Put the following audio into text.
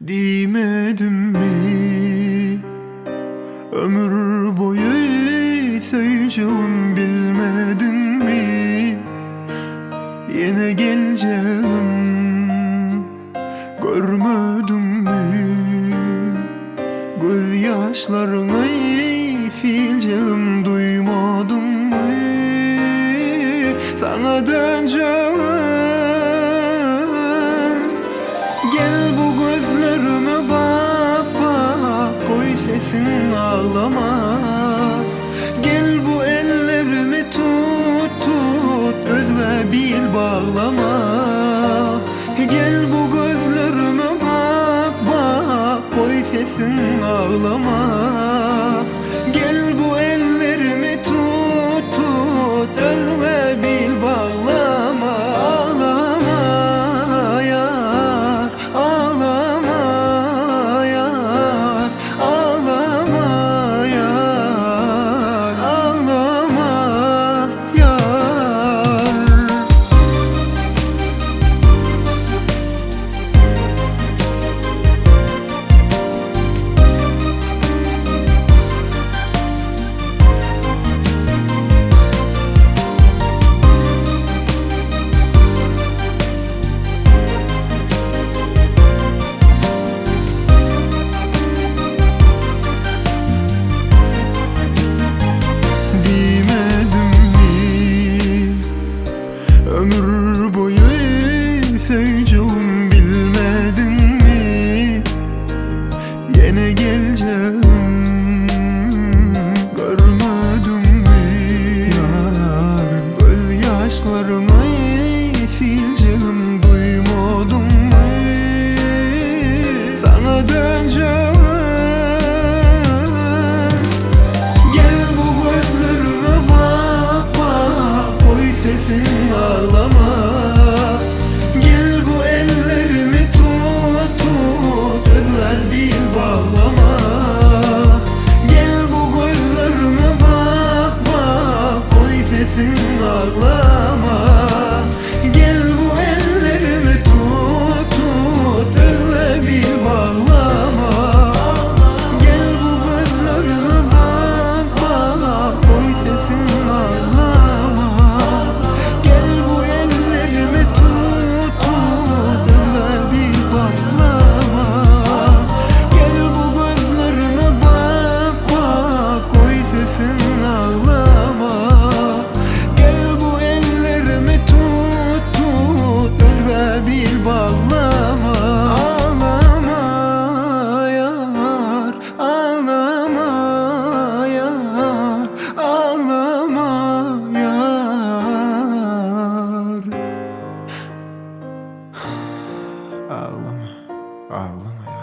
Demedim mi? Ömür boyu seveceğim bilmedin mi? Yine geleceğim görmedin mi? Gözyaşlarını sileceğim duymadın mı? Sana döneceğim. Gel bu gözlerime bak bak, koy sesin ağlama. Gel bu ellerimi tut tut, özle bil bağlama. Gel bu gözlerime bak bak, koy sesin ağlama. Gel bu ellerimi tut tut, özle bil bağlama. Ağlama yar, ağlama yar, ağlama yar, ağlama yar. Ömür boyu seveceğim bilmedin mi? Yine geleceğim görmedin mi? Yarın gözyaşlarını sileceğim duymadın mı? Sana döneceğim. Gel bu gözlerime bak bak, koy sesin ağlama. Gel bu ellerimi tut tut, özler bil bağlama. Gel bu gözlerime bak bak, koy sesin ağlama. Gel bu ellerimi tut tut, özler bil bağlama. Gel bu gözlerime bak bak, koy sesin ağlama. Ağlama, ağlama.